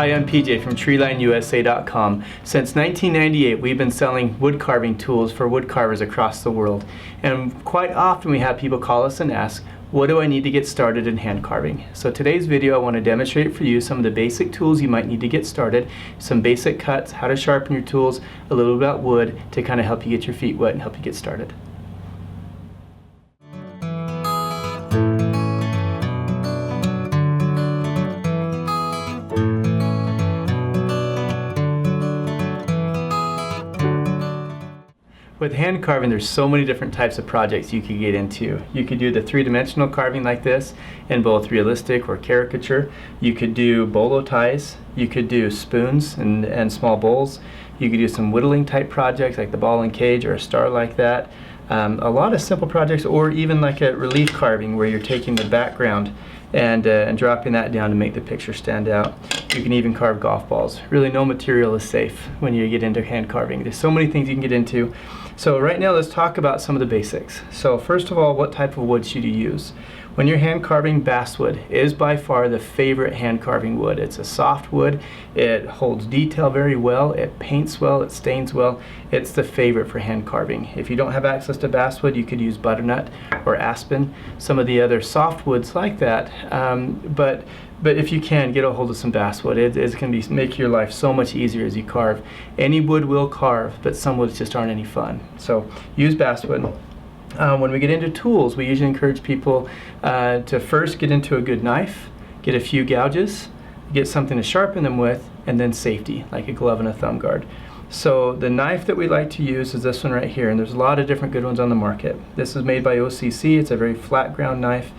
Hi, I'm PJ from TreelineUSA.com. Since 1998, we've been selling wood carving tools for wood carvers across the world. And quite often we have people call us and ask, what do I need to get started in hand carving? So today's video, I want to demonstrate for you some of the basic tools you might need to get started, some basic cuts, how to sharpen your tools, a little about wood to kind of help you get your feet wet and help you get started. With hand carving, there's so many different types of projects you could get into. You could do the three-dimensional carving like this in both realistic or caricature. You could do bolo ties. You could do spoons and small bowls. You could do some whittling type projects like the ball and cage or a star like that. A lot of simple projects, or even like a relief carving where you're taking the background and dropping that down to make the picture stand out. You can even carve golf balls. Really, no material is safe when you get into hand carving. There's so many things you can get into. So right now, let's talk about some of the basics. So first of all, what type of wood should you use? When you're hand carving, basswood is by far the favorite hand carving wood. It's a soft wood, it holds detail very well, it paints well, it stains well. It's the favorite for hand carving. If you don't have access to basswood, you could use butternut or aspen, some of the other soft woods like that. But if you can, get a hold of some basswood. It's going to make your life so much easier as you carve. Any wood will carve, but some woods just aren't any fun. So use basswood. When we get into tools, we usually encourage people to first get into a good knife, get a few gouges, get something to sharpen them with, and then safety, like a glove and a thumb guard. So the knife that we like to use is this one right here, and there's a lot of different good ones on the market. This is made by OCC. It's a very flat ground knife.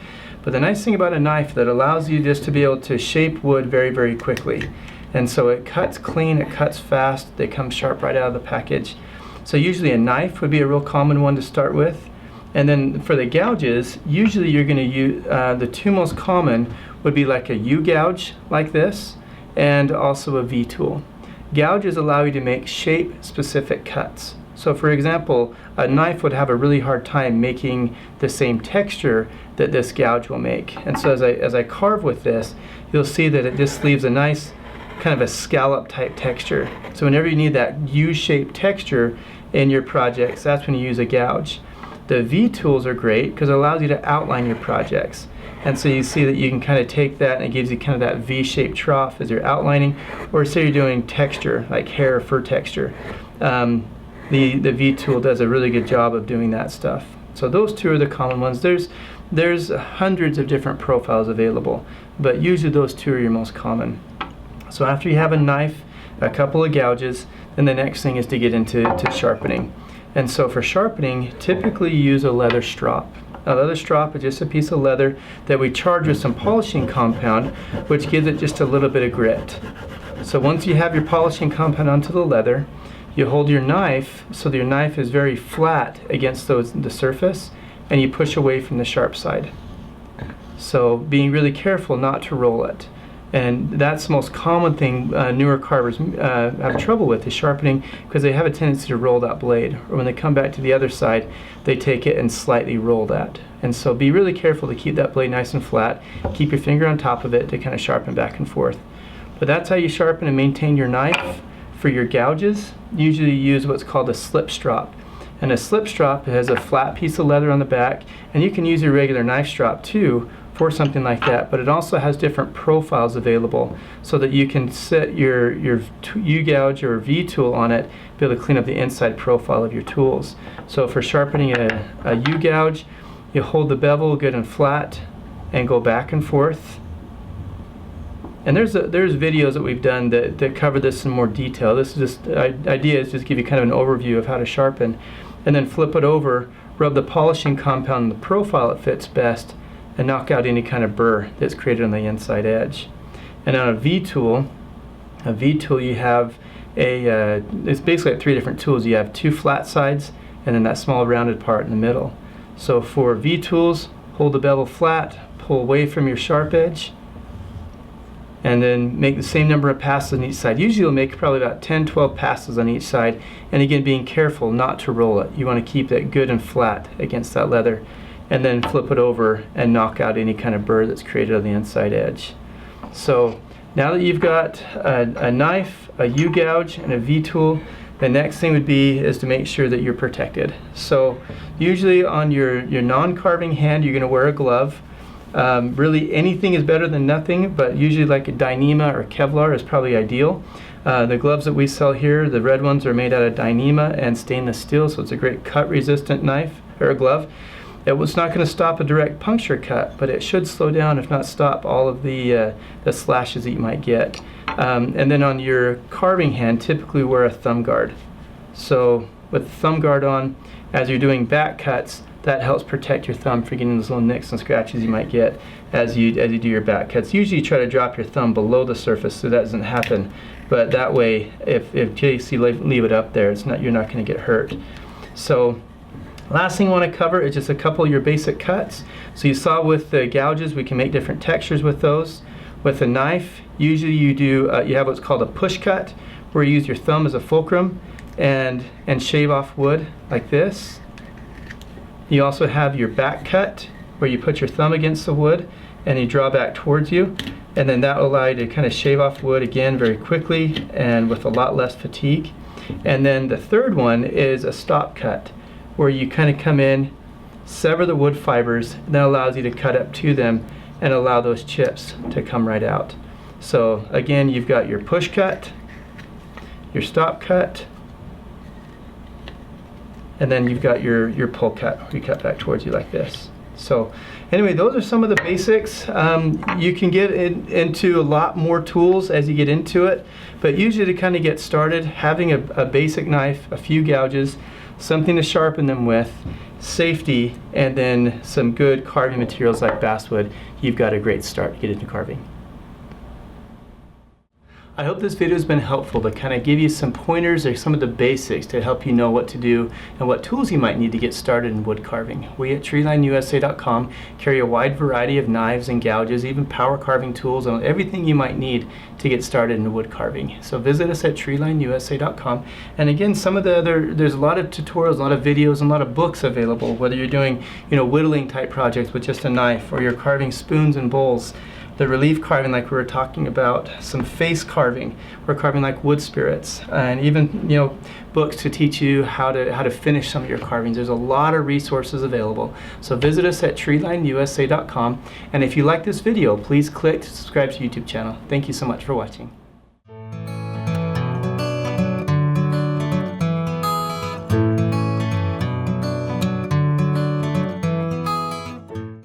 But the nice thing about a knife that allows you just to be able to shape wood very, very quickly. And so it cuts clean, it cuts fast, they come sharp right out of the package. So usually a knife would be a real common one to start with. And then for the gouges, usually you're going to use, the two most common would be like a U-gouge like this, and also a V-tool. Gouges allow you to make shape-specific cuts. So for example, a knife would have a really hard time making the same texture that this gouge will make. And so as I carve with this, you'll see that it just leaves a nice kind of a scallop type texture. So whenever you need that U-shaped texture in your projects, that's when you use a gouge. The V-tools are great because it allows you to outline your projects. And so you see that you can kind of take that and it gives you kind of that V-shaped trough as you're outlining, or say you're doing texture, like hair or fur texture. The V-tool does a really good job of doing that stuff. So those two are the common ones. There's hundreds of different profiles available, but usually those two are your most common. So after you have a knife, a couple of gouges, then the next thing is to get into sharpening. And so for sharpening, typically you use a leather strop. A leather strop is just a piece of leather that we charge with some polishing compound, which gives it just a little bit of grit. So once you have your polishing compound onto the leather, you hold your knife so that your knife is very flat against the surface, and you push away from the sharp side. So being really careful not to roll it. And that's the most common thing newer carvers have trouble with, is sharpening, because they have a tendency to roll that blade. Or when they come back to the other side, they take it and slightly roll that. And so be really careful to keep that blade nice and flat. Keep your finger on top of it to kind of sharpen back and forth. But that's how you sharpen and maintain your knife. For your gouges, usually you use what's called a slip strop. And a slip strop has a flat piece of leather on the back, and you can use your regular knife strop too for something like that, but it also has different profiles available so that you can set your U-gouge or V-tool on it, be able to clean up the inside profile of your tools. So for sharpening a U-gouge, you hold the bevel good and flat and go back and forth. And there's videos that we've done that cover this in more detail. This is just, idea is just give you kind of an overview of how to sharpen. And then flip it over, rub the polishing compound in the profile it fits best, and knock out any kind of burr that's created on the inside edge. And on a V-tool you have it's basically like three different tools. You have two flat sides and then that small rounded part in the middle. So for V-tools, hold the bevel flat, pull away from your sharp edge, and then make the same number of passes on each side. Usually you'll make probably about 10-12 passes on each side, and again being careful not to roll it. You want to keep that good and flat against that leather, and then flip it over and knock out any kind of burr that's created on the inside edge. So Now that you've got a knife, a U-gouge, and a V-tool, the next thing would be is to make sure that you're protected. So usually on your non-carving hand, you're going to wear a glove. Really anything is better than nothing, but usually like a Dyneema or Kevlar is probably ideal. The gloves that we sell here, the red ones, are made out of Dyneema and stainless steel, so it's a great cut-resistant knife or glove. It's not going to stop a direct puncture cut, but it should slow down, if not stop, all of the slashes that you might get. And then on your carving hand, typically wear a thumb guard. So with the thumb guard on, as you're doing back cuts, that helps protect your thumb from getting those little nicks and scratches you might get as you do your back cuts. Usually you try to drop your thumb below the surface so that doesn't happen. But that way, if you leave it up there, you're not going to get hurt. So last thing I want to cover is just a couple of your basic cuts. So you saw with the gouges, we can make different textures with those. With a knife, usually you have what's called a push cut, where you use your thumb as a fulcrum and shave off wood like this. You also have your back cut, where you put your thumb against the wood and you draw back towards you, and then that will allow you to kind of shave off wood again very quickly and with a lot less fatigue. And then the third one is a stop cut, where you kind of come in, sever the wood fibers, and that allows you to cut up to them and allow those chips to come right out. So again, you've got your push cut, your stop cut, and then you've got your pull cut, where you cut back towards you like this. So anyway, those are some of the basics. You can get into a lot more tools as you get into it, but usually to kind of get started, having a basic knife, a few gouges, something to sharpen them with, safety, and then some good carving materials like basswood, you've got a great start to get into carving. I hope this video has been helpful to kind of give you some pointers or some of the basics to help you know what to do and what tools you might need to get started in wood carving. We at TreelineUSA.com carry a wide variety of knives and gouges, even power carving tools, and everything you might need to get started in wood carving. So visit us at TreelineUSA.com. And again, there's a lot of tutorials, a lot of videos, and a lot of books available, whether you're doing whittling type projects with just a knife, or you're carving spoons and bowls. The relief carving, like we were talking about, some face carving, we're carving like wood spirits, and even books to teach you how to finish some of your carvings. There's a lot of resources available. So visit us at TreelineUSA.com, and if you like this video, please click to subscribe to the YouTube channel. Thank you so much for watching.